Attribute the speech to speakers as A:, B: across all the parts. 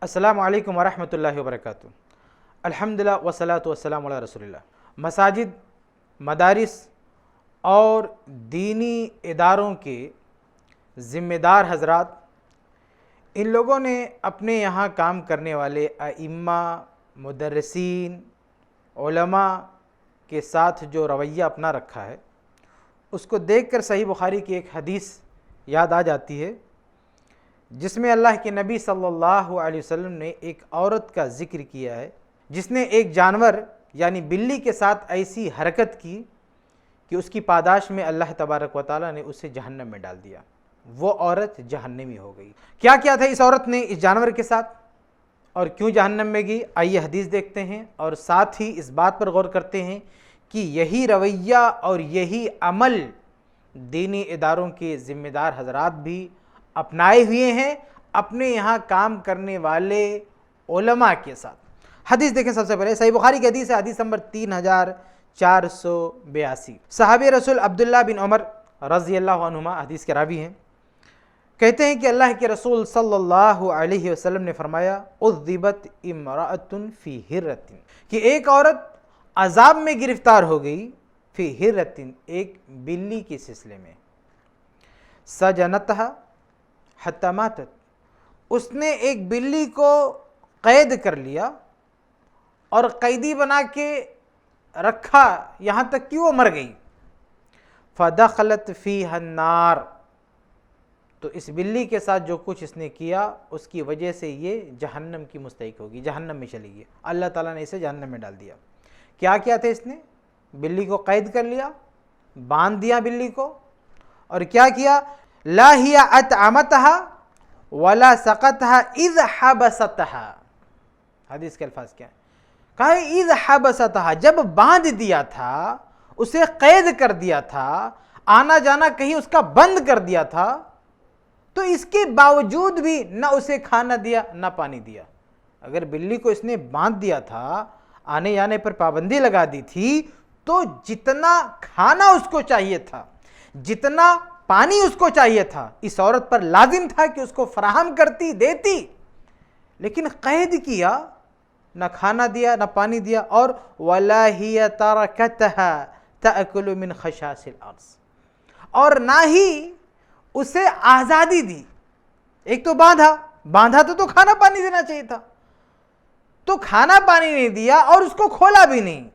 A: अस्सलामु अलैकुम वरहमतुल्लाहि वबरकातुहू। अल्हम्दुलिल्लाह वस्सलातु वस्सलामु अला रसूलिल्लाह। मसाजिद, मदारिस और दीनी इदारों के ज़िम्मेदार हज़रात, इन लोगों ने अपने यहाँ काम करने वाले अइम्मा, मुदर्रिसीन, उलमा के साथ जो रवैया अपना रखा है, उसको देखकर सही बुखारी की एक हदीस याद आ जाती है, जिसमें अल्लाह के नबी सल्लल्लाहु अलैहि वसल्लम ने एक औरत का ज़िक्र किया है जिसने एक जानवर यानी बिल्ली के साथ ऐसी हरकत की कि उसकी पादाश में अल्लाह तबारक व तआला ने उसे जहन्नम में डाल दिया। वो औरत जहन्नमी हो गई। क्या किया था इस औरत ने इस जानवर के साथ और क्यों जहन्नम में गई, आइए हदीस देखते हैं और साथ ही इस बात पर गौर करते हैं कि यही रवैया और यही अमल दीनी इदारों के ज़िम्मेदार हज़रात भी अपनाए हुए हैं अपने यहाँ काम करने वाले उलमा के साथ। हदीस देखें सबसे पहले, सही बुखारी की हदीस है, हदीस नंबर 3482। सहाबी रसूल अब्दुल्लाह बिन उमर रज़ी अल्लाहु अन्हुमा हदीस के रावी हैं। कहते हैं कि अल्लाह के रसूल सल्लल्लाहु अलैहि वसल्लम ने फरमाया, उज़्ज़िबत इम्राअतुन फ़ी हिर्रतिन, कि एक औरत अज़ाब में गिरफ्तार हो गई, फ़ी हिर्रतिन, एक बिल्ली के सिलसिले में, सजनतहा हत्ता मातत, उसने एक बिल्ली को कैद कर लिया और कैदी बना के रखा यहाँ तक कि वो मर गई। फदखलत फ़ीहा अन्नार, तो इस बिल्ली के साथ जो कुछ इसने किया उसकी वजह से ये जहन्नम की मुस्तहिक होगी, जहन्नम में चली गई। अल्लाह ताला ने इसे जहन्नम में डाल दिया। क्या किया था इसने? बिल्ली को कैद कर लिया, बांध दिया बिल्ली को, और क्या किया? ला हिया अतअमतहा वला सकतहा इज़ हबसतहा। हदीस के अल्फाज क्या है? कहा इज़ हबसतहा, जब बांध दिया था, उसे कैद कर दिया था, आना जाना कहीं उसका बंद कर दिया था, तो इसके बावजूद भी ना उसे खाना दिया ना पानी दिया। अगर बिल्ली को इसने बांध दिया था, आने जाने पर पाबंदी लगा दी थी, तो जितना खाना उसको चाहिए था, जितना पानी उसको चाहिए था, इस औरत पर लाजिम था कि उसको फराहम करती, देती, लेकिन कैद किया, ना खाना दिया ना पानी दिया, और वला हिया तरकतहा तअकुलु मिन खशासिल अर्ज़, और ना ही उसे आज़ादी दी। एक तो बांधा तो खाना पानी देना चाहिए था, तो खाना पानी नहीं दिया और उसको खोला भी नहीं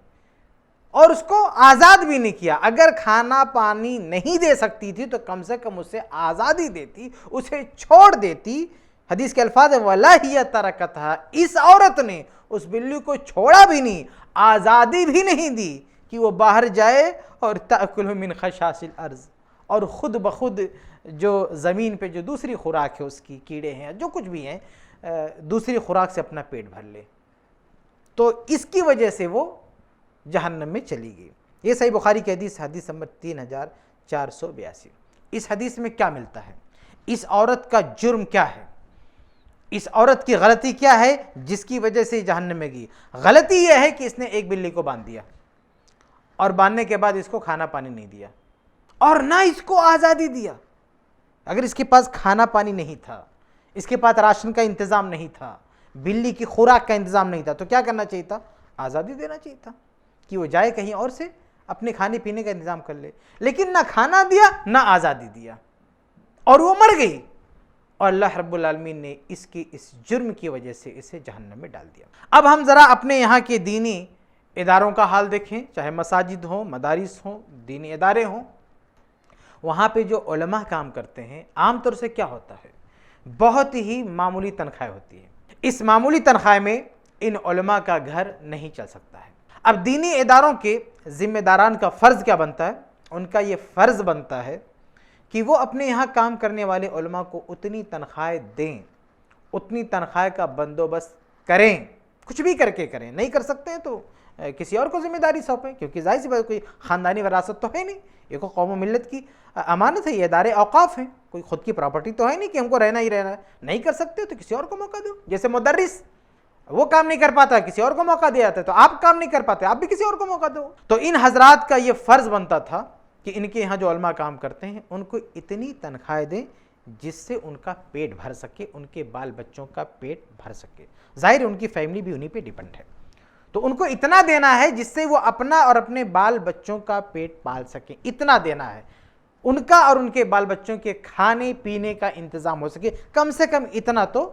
A: और उसको आज़ाद भी नहीं किया। अगर खाना पानी नहीं दे सकती थी तो कम से कम उसे आज़ादी देती, उसे छोड़ देती। हदीस के अल्फाज है, वला हिया तरकतहा, इस औरत ने उस बिल्ली को छोड़ा भी नहीं, आज़ादी भी नहीं दी कि वो बाहर जाए और तअकुलु मिन खशासिल अर्ज़, और ख़ुद ब खुद जो ज़मीन पे जो दूसरी खुराक है उसकी, कीड़े हैं जो कुछ भी हैं, दूसरी खुराक से अपना पेट भर ले। तो इसकी वजह से वो जहन्नम में चली गई। ये सही बुखारी की हदीस, हदीस नंबर 3482। इस हदीस में क्या मिलता है? इस औरत का जुर्म क्या है? इस औरत की गलती क्या है जिसकी वजह से जहन्नम में गई? गलती यह है कि इसने एक बिल्ली को बांध दिया और बांधने के बाद इसको खाना पानी नहीं दिया और ना इसको आज़ादी दिया। अगर इसके पास खाना पानी नहीं था, इसके पास राशन का इंतज़ाम नहीं था, बिल्ली की खुराक का इंतज़ाम नहीं था, तो क्या करना चाहिए था? आज़ादी देना चाहिए था कि वो जाए कहीं और से अपने खाने पीने का इंतज़ाम कर ले। लेकिन ना खाना दिया ना आज़ादी दिया और वो मर गई, और अल्लाह रब्बुल आलमीन ने इसकी इस जुर्म की वजह से इसे जहन्नम में डाल दिया। अब हम ज़रा अपने यहाँ के दीनी इदारों का हाल देखें, चाहे मसाजिद हों, मदारिस हों, दीनी इदारे हों, वहाँ पे जो उलमा काम करते हैं, आम तौर से क्या होता है, बहुत ही मामूली तनख्वाह होती है। इस मामूली तनख्वाह में इन उलमा का घर नहीं चल सकता है। अब दीनी इदारों के ज़िम्मेदारान का फ़र्ज़ क्या बनता है? उनका ये फ़र्ज़ बनता है कि वो अपने यहाँ काम करने वाले उलमा को उतनी तनख्वाह दें, उतनी तनख्वाह का बंदोबस्त करें, कुछ भी करके करें। नहीं कर सकते हैं तो किसी और को ज़िम्मेदारी सौंपें, क्योंकि ज़ाहिर सी बात कोई ख़ानदानी वरासत तो है नहीं, ये को कौम मिल्लत की अमानत है, ये इदारे औक़ाफ़ हैं, कोई ख़ुद की प्रॉपर्टी तो है नहीं कि हमको रहना ही रहना है। नहीं कर सकते तो किसी और को मौका दो। जैसे मुदर्रिस, वो काम नहीं कर पाता, किसी और को मौका दिया जाता है, तो आप काम नहीं कर पाते, आप भी किसी और को मौका दो। तो इन हजरात का ये फ़र्ज़ बनता था कि इनके यहाँ जो उलमा काम करते हैं उनको इतनी तनख्वाह दें, جس سے ان کا پیٹ بھر سکے، ان کے بال بچوں کا پیٹ بھر سکے. ظاہر ہے ان کی فیملی بھی انہی پہ ڈیپینڈ ہے، تو ان کو اتنا دینا ہے جس سے وہ اپنا اور اپنے بال بچوں کا پیٹ پال سکیں. اتنا دینا ہے، ان کا اور ان کے بال بچوں کے کھانے پینے کا انتظام ہو سکے. کم سے کم اتنا تو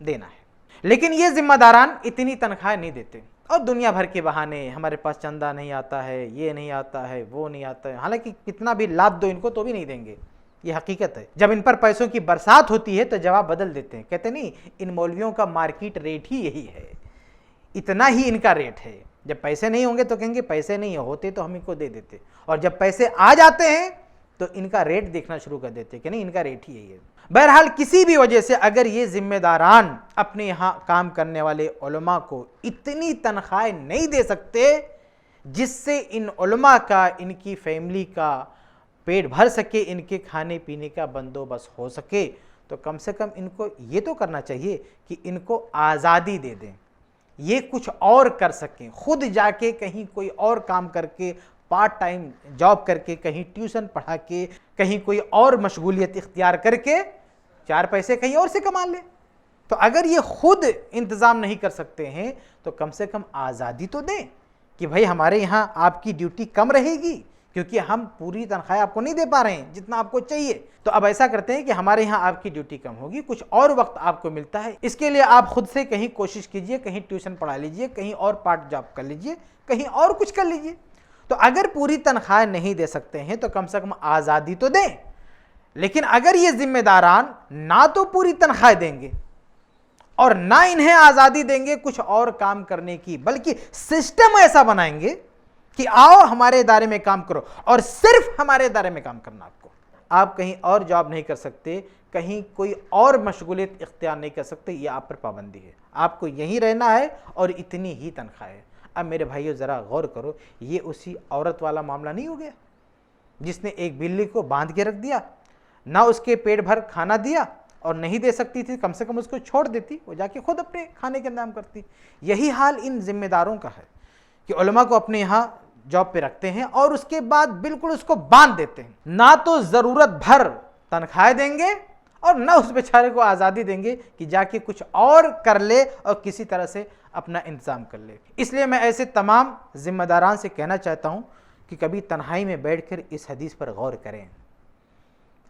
A: دینا ہے. لیکن یہ ذمہ داران اتنی تنخواہ نہیں دیتے، اور دنیا بھر کے بہانے، ہمارے پاس چندہ نہیں آتا ہے، یہ نہیں آتا ہے، وہ نہیں آتا ہے. حالانکہ کتنا بھی لاد دو ان کو تو بھی نہیں دیں گے. یہ حقیقت ہے. جب ان پر پیسوں کی برسات ہوتی ہے تو جواب بدل دیتے ہیں، کہتے نہیں ان مولویوں کا مارکیٹ ریٹ ہی یہی ہے، اتنا ہی ان کا ریٹ ہے. جب پیسے نہیں ہوں گے تو کہیں گے پیسے نہیں ہوتے تو ہم ان کو دے دیتے، اور جب پیسے آ جاتے ہیں تو ان کا ریٹ دیکھنا شروع کر دیتے کہ نہیں ان کا ریٹ ہی یہی ہے. بہرحال کسی بھی وجہ سے اگر یہ ذمہ داران اپنے یہاں کام کرنے والے علماء کو اتنی تنخواہ نہیں دے سکتے جس سے ان علماء کا، ان کی فیملی کا پیٹ بھر سکے، ان کے کھانے پینے کا بندوبست ہو سکے، تو کم سے کم ان کو یہ تو کرنا چاہیے کہ ان کو آزادی دے دیں، یہ کچھ اور کر سکیں، خود جا کے کہیں کوئی اور کام کر کے، پارٹ ٹائم جاب کر کے، کہیں ٹیوشن پڑھا کے، کہیں کوئی اور مشغولیت اختیار کر کے 4 پیسے کہیں اور سے کما لیں. تو اگر یہ خود انتظام نہیں کر سکتے ہیں تو کم سے کم آزادی تو دیں کہ بھائی ہمارے یہاں آپ کی ڈیوٹی کم رہے گی کیونکہ ہم پوری تنخواہ آپ کو نہیں دے پا رہے ہیں جتنا آپ کو چاہیے. تو اب ایسا کرتے ہیں کہ ہمارے یہاں آپ کی ڈیوٹی کم ہوگی، کچھ اور وقت آپ کو ملتا ہے، اس کے لیے آپ خود سے کہیں کوشش کیجئے، کہیں ٹیوشن پڑھا لیجئے، کہیں اور پارٹ جاب کر لیجئے، کہیں اور کچھ کر لیجئے. تو اگر پوری تنخواہ نہیں دے سکتے ہیں تو کم سے کم آزادی تو دیں. لیکن اگر یہ ذمہ داران نہ تو پوری تنخواہ دیں گے اور نہ انہیں آزادی دیں گے کچھ اور کام کرنے کی، بلکہ سسٹم ایسا بنائیں گے کہ آؤ ہمارے ادارے میں کام کرو اور صرف ہمارے ادارے میں کام کرنا آپ کہیں اور جاب نہیں کر سکتے، کہیں کوئی اور مشغولیت اختیار نہیں کر سکتے، یہ آپ پر پابندی ہے، آپ کو یہیں رہنا ہے اور اتنی ہی تنخواہ ہے. اب میرے بھائیو ذرا غور کرو، یہ اسی عورت والا معاملہ نہیں ہو گیا جس نے ایک بلی کو باندھ کے رکھ دیا، نہ اس کے پیٹ بھر کھانا دیا، اور نہیں دے سکتی تھی کم سے کم اس کو چھوڑ دیتی، وہ جا کے خود اپنے کھانے کا انتظام کرتی. یہی حال ان ذمہ داروں کا ہے کہ علماء کو اپنے یہاں جاب پہ رکھتے ہیں اور اس کے بعد بالکل اس کو باندھ دیتے ہیں، نہ تو ضرورت بھر تنخواہ دیں گے اور نہ اس بیچارے کو آزادی دیں گے کہ جا کے کچھ اور کر لے اور کسی طرح سے اپنا انتظام کر لے. اس لیے میں ایسے تمام ذمہ داران سے کہنا چاہتا ہوں کہ کبھی تنہائی میں بیٹھ کر اس حدیث پر غور کریں.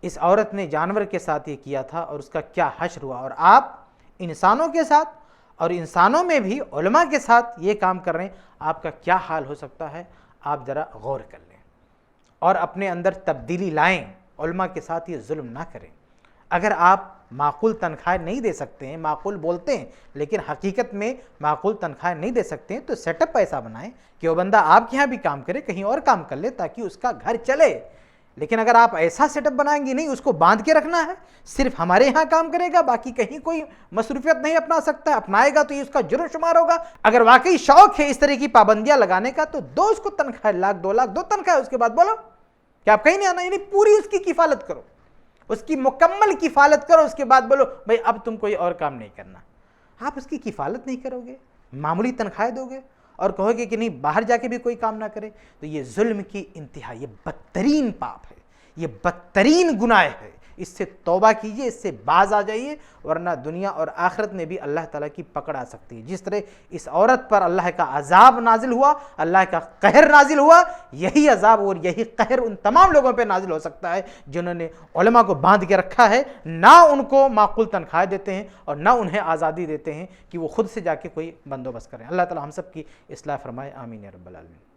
A: اس عورت نے جانور کے ساتھ یہ کیا تھا اور اس کا کیا حشر ہوا، اور آپ انسانوں کے ساتھ اور انسانوں میں بھی علماء کے ساتھ یہ کام کر رہے ہیں، آپ کا کیا حال ہو سکتا ہے. آپ ذرا غور کر لیں اور اپنے اندر تبدیلی لائیں، علماء کے ساتھ یہ ظلم نہ کریں. اگر آپ معقول تنخواہ نہیں دے سکتے ہیں، معقول بولتے ہیں لیکن حقیقت میں معقول تنخواہ نہیں دے سکتے ہیں، تو سیٹ اپ ایسا بنائیں کہ وہ بندہ آپ کے یہاں بھی کام کرے، کہیں اور کام کر لے تاکہ اس کا گھر چلے. لیکن اگر آپ ایسا سیٹ اپ بنائیں گے نہیں، اس کو باندھ کے رکھنا ہے، صرف ہمارے یہاں کام کرے گا، باقی کہیں کوئی مصروفیت نہیں اپنا سکتا ہے، اپنائے گا تو یہ اس کا جرم شمار ہوگا. اگر واقعی شوق ہے اس طرح کی پابندیاں لگانے کا تو دو اس کو تنخواہ، 1 لاکھ 2 لاکھ دو تنخواہ، اس کے بعد بولو کہ آپ کہیں نہیں آنا، یعنی پوری اس کی کفالت کرو، اس کی مکمل کفالت کرو. اس کے بعد بولو بھائی اب تم کوئی اور کام نہیں کرنا. آپ اس کی کفالت نہیں کرو گے، معمولی تنخواہ دو گے اور کہو گے کہ نہیں باہر جا کے بھی کوئی کام نہ کرے، تو یہ ظلم کی انتہا، یہ بدترین پاپ ہے، یہ بدترین گناہ ہے. اس سے توبہ کیجئے، اس سے باز آ جائیے، ورنہ دنیا اور آخرت میں بھی اللہ تعالیٰ کی پکڑ آ سکتی ہے. جس طرح اس عورت پر اللہ کا عذاب نازل ہوا، اللہ کا قہر نازل ہوا، یہی عذاب اور یہی قہر ان تمام لوگوں پہ نازل ہو سکتا ہے جنہوں نے علماء کو باندھ کے رکھا ہے، نہ ان کو معقول تنخواہ دیتے ہیں اور نہ انہیں آزادی دیتے ہیں کہ وہ خود سے جا کے کوئی بندوبست کریں. اللہ تعالیٰ ہم سب کی اصلاح فرمائے. آمین یا رب العالمین.